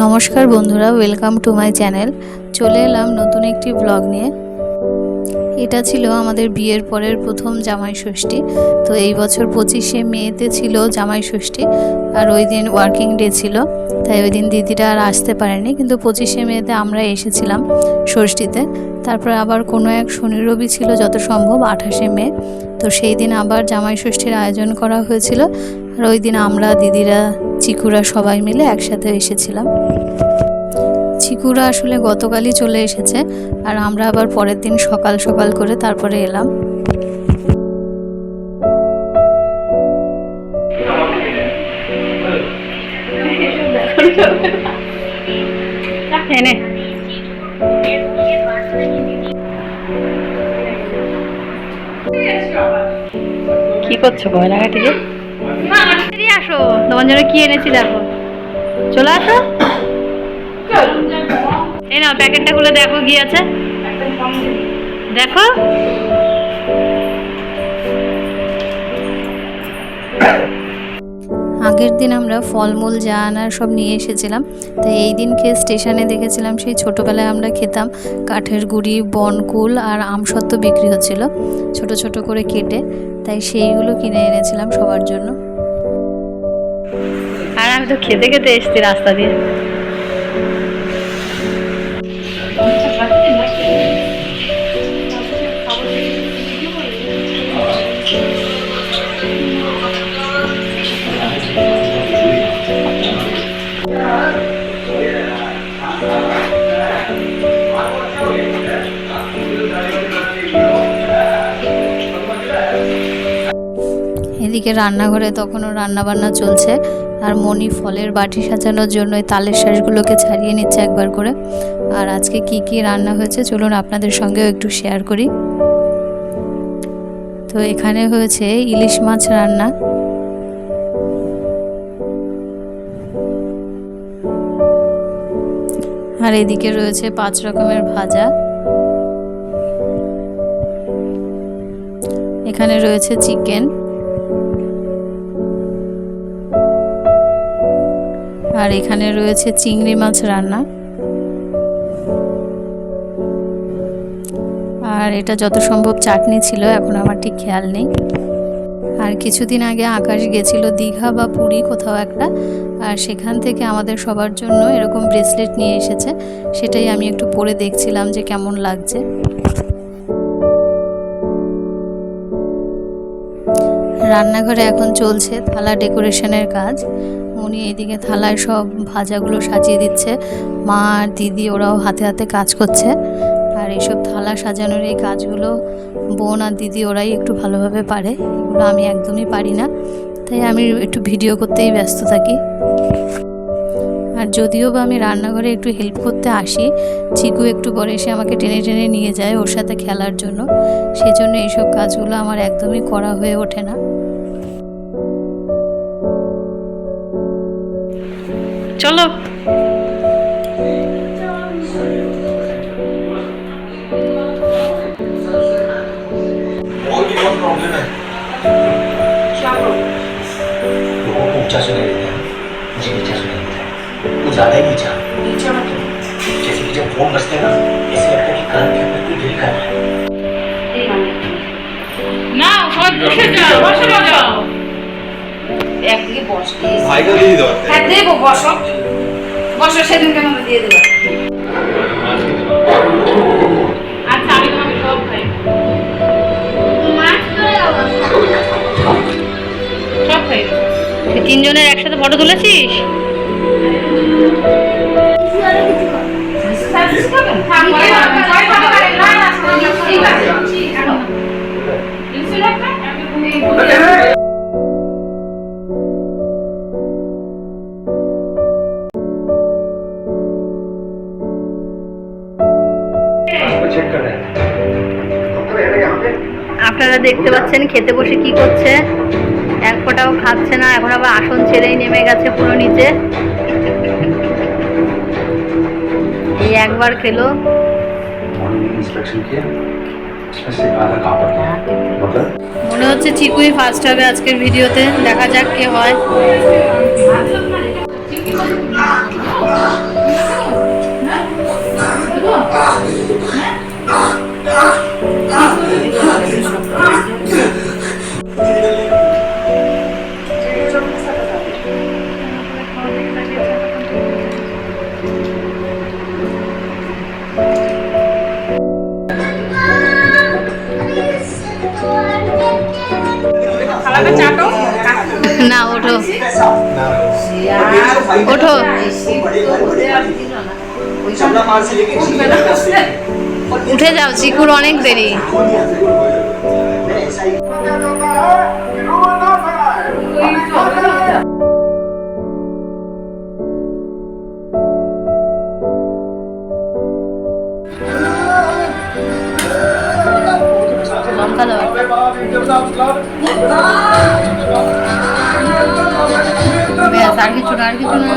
নমস্কার বন্ধুরা, welcome to my channel. চলে এলাম নতুন একটি ব্লগ নিয়ে। এটা ছিল আমাদের বিয়ের পরের প্রথম জামাই ষষ্ঠী। তো এই বছর 25শে মেতে ছিল জামাই ষষ্ঠী, আর ওই দিন ওয়ার্কিং ডে ছিল, তাই ওই দিন দিদিরা আর আসতে পারেনি। কিন্তু 25শে মেতে আমরা এসেছিলাম ষষ্ঠীতে। তারপর আবার কোনো এক শনি রবি ছিল যত সম্ভব 28শে মে। তো সেই দিন আবার জামাই ষষ্ঠীর আয়োজন করা হয়েছিল, আর ওই দিন আমরা দিদিরা চিকুরা সবাই মিলে একসাথে এসেছিলাম। চিকুরা আসলে গতকালই চলে এসেছে, আর আমরা আবার পরের দিন সকাল সকাল করে তারপরে এলাম। কি করছো গয়নাঘাটিকে? আসো, তোমার জন্য কি এনেছি দেখো। চলে আসো, এই নাও প্যাকেটটা খুলে দেখো কি আছে। দেখো, আগের দিন আমরা ফলমূল যা আনার সব নিয়ে এসেছিলাম। তাই এই দিনকে স্টেশনে দেখেছিলাম সেই ছোটোবেলায় আমরা খেতাম কাঠের গুঁড়ি, বনকুল আর আমসত্ত্ব বিক্রি হচ্ছিল ছোট ছোট করে কেটে। তাই সেইগুলো কিনে এনেছিলাম সবার জন্য। আর আমি তো খেতে খেতে এসেছি রাস্তা দিয়ে। এদিকে রান্নাঘরে তখনও রান্নাবান্না চলছে, আর মনি ফলের বাটি সাজানোর জন্য তালের শাঁসগুলোকে ছাড়িয়ে নিচ্ছে একবার করে। আর আজকে কি কি রান্না হয়েছে চলুন আপনাদের সঙ্গেও একটু শেয়ার করি। তো এখানে হয়েছে ইলিশ মাছ রান্না, আর এদিকে রয়েছে 5 রকমের ভাজা। এখানে রয়েছে চিকেন, আর এখানে রয়েছে চিংড়ি মাছ রান্না। আর এটা যত সম্ভব চাটনি ছিল, এখন আমার ঠিক খেয়াল নেই। আর কিছুদিন আগে আকাশ গেছিল দীঘা বা পুরী কোথাও একটা, আর সেখান থেকে আমাদের সবার জন্য এরকম ব্রেসলেট নিয়ে এসেছে। সেটাই আমি একটু পরে দেখছিলাম যে কেমন লাগছে। রান্নাঘরে এখন চলছে থালা ডেকোরেশনের কাজ। উনি এইদিকে থালায় সব ভাজাগুলো সাজিয়ে দিচ্ছে, মা আর দিদি ওরাও হাতে হাতে কাজ করছে। আর এইসব থালা সাজানোর এই কাজগুলো বোন আর দিদি ওরাই একটু ভালোভাবে পারে, এগুলো আমি একদমই পারি না। তাই আমি একটু ভিডিও করতেই ব্যস্ত থাকি। আর যদিও বা আমি রান্নাঘরে একটু হেল্প করতে আসি, চিকু একটু পরে এসে আমাকে টেনে টেনে নিয়ে যায় ওর সাথে খেলার জন্য। সেই জন্য এইসব কাজগুলো আমার একদমই করা হয়ে ওঠে না। চলো, ऊंचा सुनाई देता है, मुझे नीचा सुनाई देता है। कुछ ज्यादा ही नीचा। नीचा मतलब जैसे कि जब फोन बजते हैं ना, ऐसे लगता है कि कान के अंदर कोई ड्रिल कर रहा है। না সব বসে যাও, বসে যাও। একদিকে বস প্লিজ। ভাইকে দিয়ে দাও। হ্যাঁ দেবো, বসো বসো, সেদিনকে আমরা দিয়ে দেবো। আচ্ছা আমি তোমাকে সব খাই। সব খাই। তুই তিনজনের একসাথে ফটো তুলেছিস? আপনারা দেখতে পাচ্ছেন খেতে বসে কি করছে, এক ফোঁটাও খাচ্ছে না। এখন আবার আসন ছেড়েই নেমে গেছে পুরো নিচে। এই একবার খেলো। মনে হচ্ছে চিকুই ফার্স্ট হবে আজকের ভিডিওতে, দেখা যাক কে হয়। গলাটা চাটো। না ওঠো यार ওঠো शबला मार से लेके উঠে যাও, চিকুর অনেক দেরি। ऐसा ही লঙ্কা দাও। ব্যাস, আর কিছু না, আর কিছু না।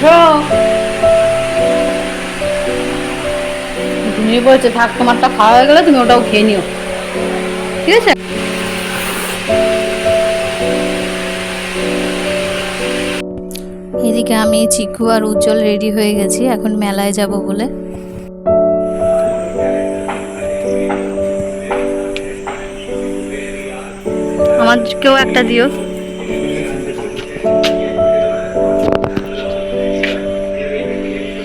খাও। তুমি বলছে থাক, তোমারটা খাওয়া হয়ে গেলে তুমি ওটাও খেয়ে নিও, ঠিক আছে? এদিকে আমি, চিকু আর উজ্জ্বল রেডি হয়ে গেছি এখন মেলায় যাব বলে। আমাদেরকেও একটা দিও।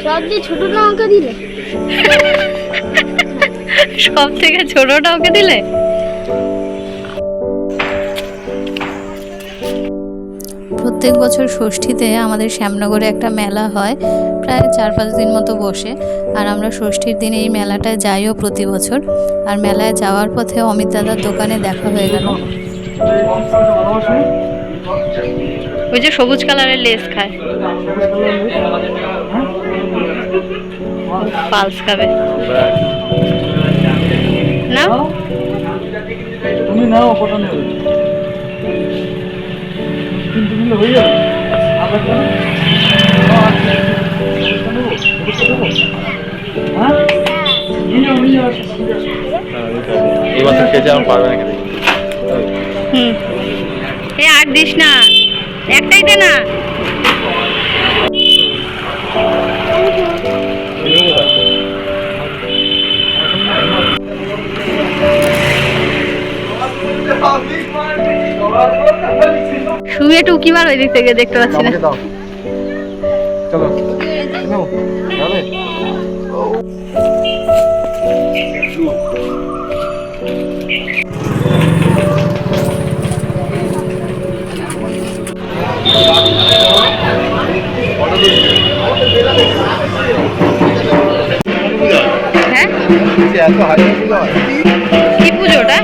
সবচেয়ে ছোটটা আমাকে দিলে, সব থেকে ছোটটা ওকে দিলে। প্রত্যেক বছর ষষ্ঠীতে আমাদের শ্যামনগরে একটা মেলা হয়, প্রায় 4-5 দিন মতো বসে। আর আমরা ষষ্ঠীর দিনে এই মেলাটায় যাইও প্রতি বছর। আর মেলায় যাওয়ার পথে অমিত দাদার দোকানে দেখা হয়ে গেল। ওই যে সবুজ কালারের লেস খায়, পালস খাবে না? তুমি নাও, কত নেবে? কিন্তু নিলে হয়ে যাবে। আবার এই বছর খেতে আমার পারবে না খেতে। এ আর দিস না, একটাই দে না। শুয়ে টুকি মার ওই দিক থেকে, দেখতে পাচ্ছি না। দাও, চলো নাও, যাবে? হ্যাঁ, এত হাই কি পুজো ওটা?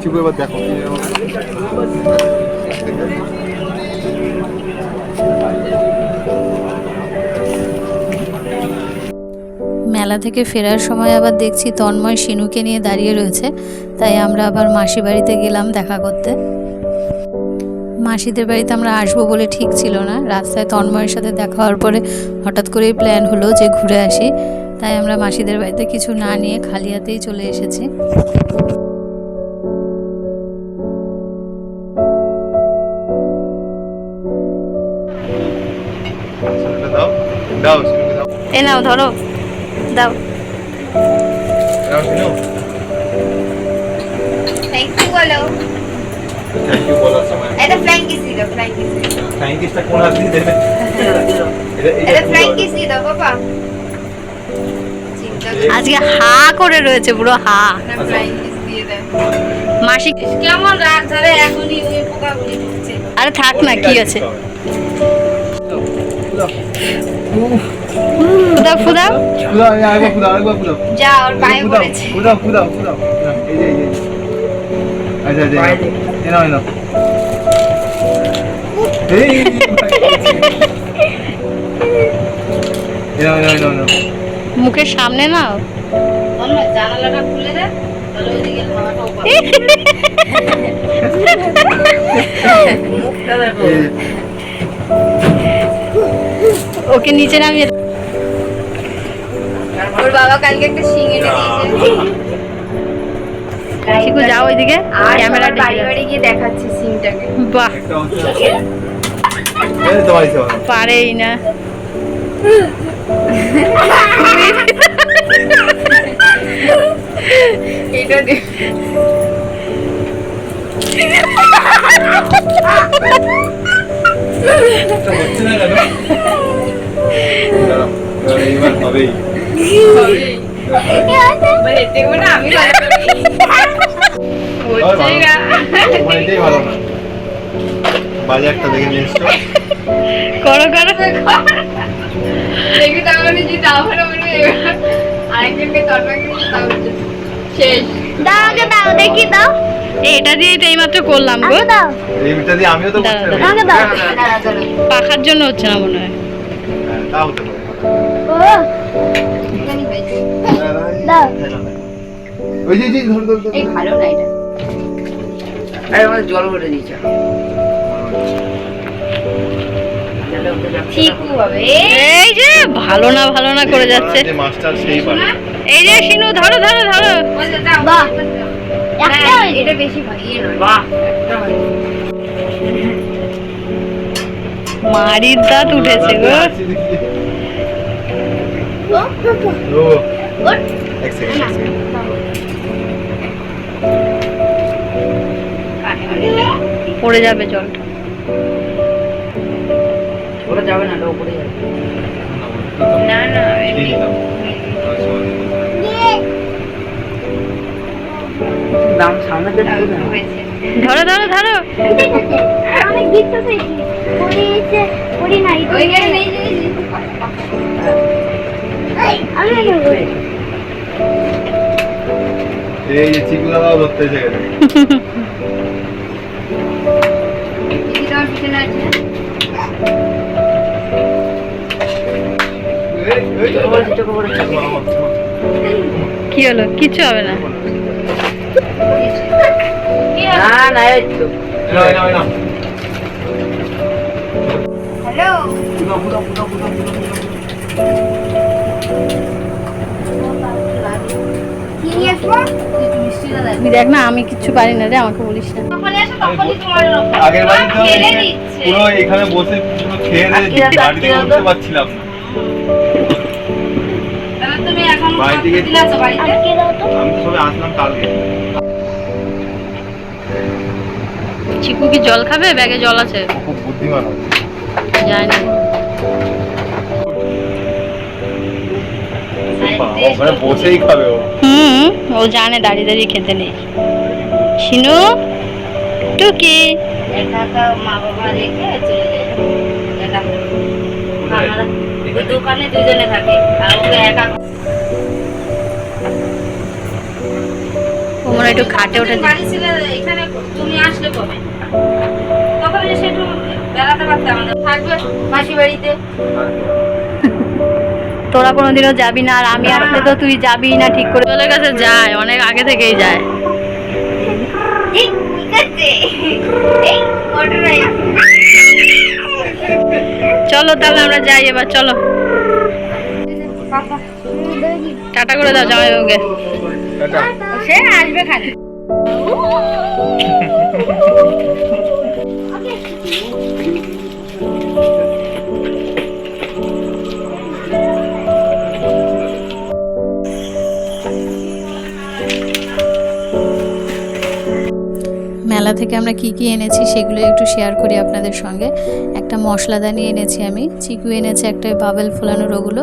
চিকু এবার দেখো মেলা থেকে ফেরার সময় আবার দেখছি তন্ময় শিনুকে নিয়ে দাঁড়িয়ে রয়েছে, তাই আমরা আবার মাসি বাড়িতে গেলাম দেখা করতে। মাসিদের বাড়িতে আমরা আসবো বলে ঠিক ছিল না, রাস্তায় তন্ময়ের সাথে দেখা হওয়ার পরে হঠাৎ করেই প্ল্যান হলো যে ঘুরে আসি, তাই আমরা মাসিদের বাড়িতে কিছু না নিয়ে খালি হাতেই চলে এসেছি। দাও, দাও, দাও, এ নাও, ধরো, দাও। দাও, শুনো। থ্যাংক ইউ বলো। থ্যাংক ইউ বলার সময় এটা ফ্লাইং কিস দিও, ফ্লাইং কিস দিও। থ্যাংক ইউটা কোন হাত দিয়ে দেবে? এটা ফ্লাইং কিস দিও বাবা। চিন্তা আজকে হা করে রয়েছে, পুরো হা। করে ফ্লাইং কিস দিয়ে দেয়। মাসি কেমন রাত ধরে এখনই ওই পোকাগুলি ঢুকছে। আরে থাক না, কি আছে। ফুদাও ফুদাও ফুদাও, আরেকবার ফুদাও, আরেকবার ফুদাও। যা ওর পায়ে ফুদাও, পড়েছে ফুদাও, ফুদাও, ফুদাও। এই যে, এই যে। আচ্ছা, আচ্ছা, এই নাও, এই নাও। এই, এই নাও, এই নাও, এই নাও, এই নাও। মুখের সামনে নাও। তন্ময় জানালাটা খুলে দে তাহলে ওইদিকে হাওয়াটা ওপারে মুখটা দেখো এই, ওকে নিচে নামিয়ে ওর বাবা কালকে একটা শিং এনে দিয়েছে শিখু যাও ওইদিকে আর ক্যামেরা সবার বাড়ি বাড়ি গিয়ে দেখাচ্ছে শিংটাকে বাহ একটা হচ্ছে। এই তো বাড়িতে বাবা। পারেই না এটা দে এটা হচ্ছে না কেন? দাঁড়াও, এইবার হবেই। হেঁটে না আমি ভালো করি হচ্ছেই না তোমার এটাই ভালো না। বাজারটা দেখে নিয়ে এসছো। করো করো দেখি তাহলে যে দাও ভালো বলবে আরেকজনকে তন্ময়কে দাও শেষ দাও আগে দাও দেখি দাও এটা দিয়ে তো এইমাত্র করলাম গো আগে দাও এইটা দিয়ে আমিও তো দাঁড়াও, করতে দাঁড়াও। পারি। আগে দাও দাঁড়া দাঁড়া পাখার জন্য হচ্ছে না মনে হয় হ্যাঁ, তাও হতে পারে। ও এখানেই হয়েছে দাও ওই যে, ধর, ধর, ধর। এই ভালো না এটা আরে আমাদের জল ভরে দিয়েছে ঠিকও হবে এই যে ভালো না করে যাচ্ছে যে মাস্টার সেই পারে। এই যে শিনু ধরো ধরো ধরো বাহ। একটা একটা হয়েছে। এটা বেশি ইয়ে নয় বাহ একটা হয়েছে মারির দাঁত উঠেছে গো ও, এক সেকেন্ড, এক সেকেন্ড। পড়ে যাবে জলটা ওরা যাবে না উপরে যাবে না না এমনি দাম সামনে থেকে হয়েছে ধরো ধরো ধরো অনেক গিফট পেয়েছি পড়িয়েছে পড়ি নাই ওইখানে নেই যে আমি নেব এই যে চিকু দাদাও ধরতে এসে গেছে। দিদি তোমার পিছনে আছে চোখে পড়েছে। কি হলো কিচ্ছু হবে না না না এই তো এই নাও, এই নাও, এই নাও। হ্যালো ফুদাও, ফুদাও, ফুদাও, ফুদাও, ফুদাও, ফুদাও। কি নিয়ে আসবো তুই মিষ্টি না দেখ তুই দেখ না আমি কিচ্ছু পারি না রে আমাকে বলিস না তখনই আসো তখনই তোমার আগের বাড়ি তো ফেলে এসে দিচ্ছে পুরো এখানে বসে পুরো খেয়ে আর কি দাও, বাড়িতে কি দাও? উঠতে পারছিলাম না। তাহলে তুমি এখন বাড়ি থেকে কতদিন আছো বাড়িতে আজকে দাও তো আমি তো সবে আসলাম কালকে। চিকু কি জল খাবে ব্যাগে জল আছে ও খুব বুদ্ধিমান হবে। জানি ওখানে বসেই খাবে ও। ও জানে দাঁড়িয়ে দাঁড়িয়ে খেতে নেই শিনু টুকি একা একা মা বাবা রেখে চলে যায় একা আমরা ওই দোকানে দুজনে থাকে আর ওকে একা ও মনে হয় একটু খাটে উঠে বাড়ি ছিল এখানে তুমি আসলে কবে তখন এসে একটু বেড়াতে পারতে আমাদের থাকবে মাসি বাড়িতে তোরা কোনোদিনও যাবি না আর আমি আসলে তো তুই যাবি না ঠিক করে জলের কাছে যায় অনেক আগে থেকেই যায় এই ঠিক আছে এই অর্ডার চলো তাহলে আমরা যাই এবার চলো পাপা টাটা করে দাও জামাইবাবুকে টাটা। সে আসবে খালি মেলা থেকে আমরা কি কি এনেছি সেগুলো একটু শেয়ার করি আপনাদের সঙ্গে একটা মশলাদানি এনেছি আমি চিকু এনেছে একটা বাবেল ফোলানোর ওগুলো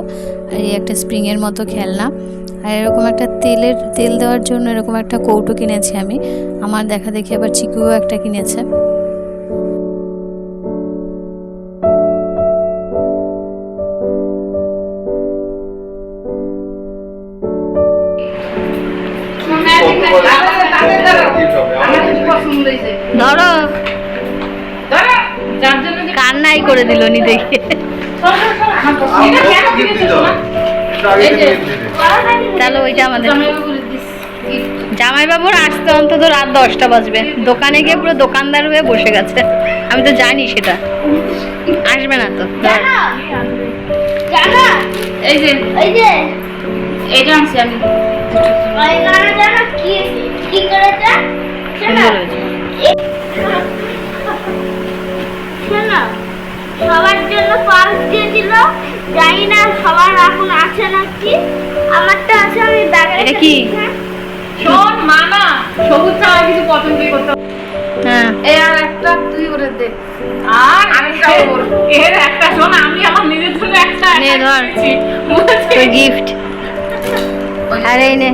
আর এই একটা স্প্রিংয়ের মতো খেলনা আর এরকম একটা তেল দেওয়ার জন্য এরকম একটা কৌটো কিনেছি আমি আমার দেখা দেখি আবার চিকুও একটা কিনেছে করে দিল নি দেখে। তাহলে ওইটা আমাদের জামাইবাবুর আসতে অন্তত রাত 10টা বাজবে, দোকানে গিয়ে পুরো দোকানদার হয়ে বসে গেছে। আমি তো জানি সেটা আসবে না তো। জানো জানো এই যে এই যে এটা আনছি আমি। ওই গানা জানো কি কি করেছে শোনো শোনো সবার জন্য পার্স দিয়ে দিল, জানি না সবার এখন আছে নাকি, আমারটা আছে, আমি ব্যাগে এটা কি? শোন মানা, সবুজ ছাড়া কিছু পছন্দই করতে হবে। হ্যাঁ এই আর একটা তুই ওরে দে, আর আরেকটা ওর। এর একটা শোন, আমি আমার নিজের জন্য একটা নে ধর নিয়েছি। তোর গিফট। আরে এই নে,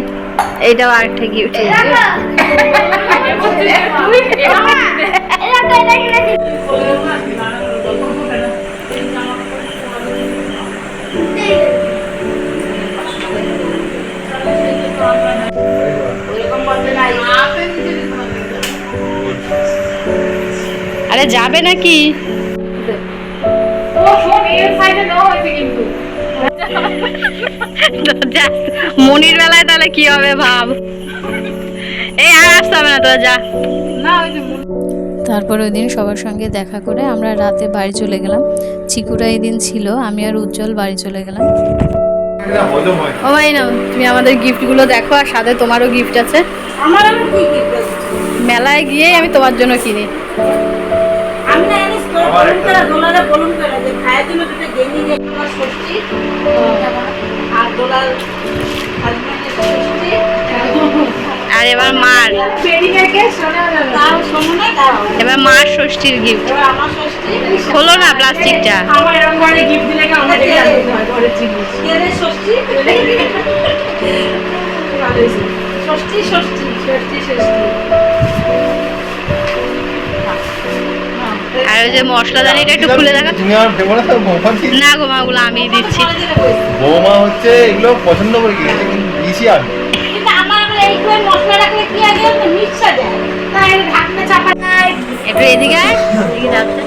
এইটাও আরেকটা গিফট। আরে যাবে নাকি? ও শোন, এর সাইডে নেওয়া হয়েছে কিন্তু। মনির বেলায় তাহলে কি হবে ভাব। এই আর আসতে হবে না, তোরা যা। না ওই যে তারপর ওই দিন সবার সঙ্গে দেখা করে আমরা রাতে বাড়ি চলে গেলাম। চিকুরা এই দিন ছিল, আমি আর উজ্জ্বল বাড়ি চলে গেলাম। হজম হয়। ও ভাই না, তুমি আমাদের গিফটগুলো দেখো, আর সাথে তোমারও গিফট আছে। আমার আবার কি কি আছে? মেলায় গিয়ে আমি তোমার জন্য কিনি। আমি না জানিস তোর বলুন করে ডলারে বলুন করে যে খায়ের জন্য দুটো গেঞ্জি যে আমার ষষ্ঠী আর ডলার হাজবেন্ডের ষষ্ঠী আর এবার মার, বেরিকে শোনা যাবে তাও শোনো না, তাও এবার মার ষষ্ঠীর গিফট। এবার আমার ষষ্ঠী খোলো না প্লাস্টিকটা। আমার এরকম করে গিফট দিলে কি আমাদের দিয়ে আসতে হয় ঘরের জিনিস এর ষষ্ঠী ভালো হয়েছে। ষষ্ঠী ষষ্ঠী ষষ্ঠী ষষ্ঠী আর ওই যে মশলাদানিটা একটু খুলে দেখা। তুমি আমার দেবো না তো বৌমা কি? না গো মা, ওগুলো আমি দিচ্ছি। বৌমা হচ্ছে এগুলো পছন্দ করে গিয়েছে, কিন্তু দিয়েছি আমি। কিন্তু আমার আবার এই করে মশলা রাখলে কি আগে মিক্সা যায়, তাই ঢাকনা চাপা নাই। একটু এদিকে আয়, এদিকে যাচ্ছে।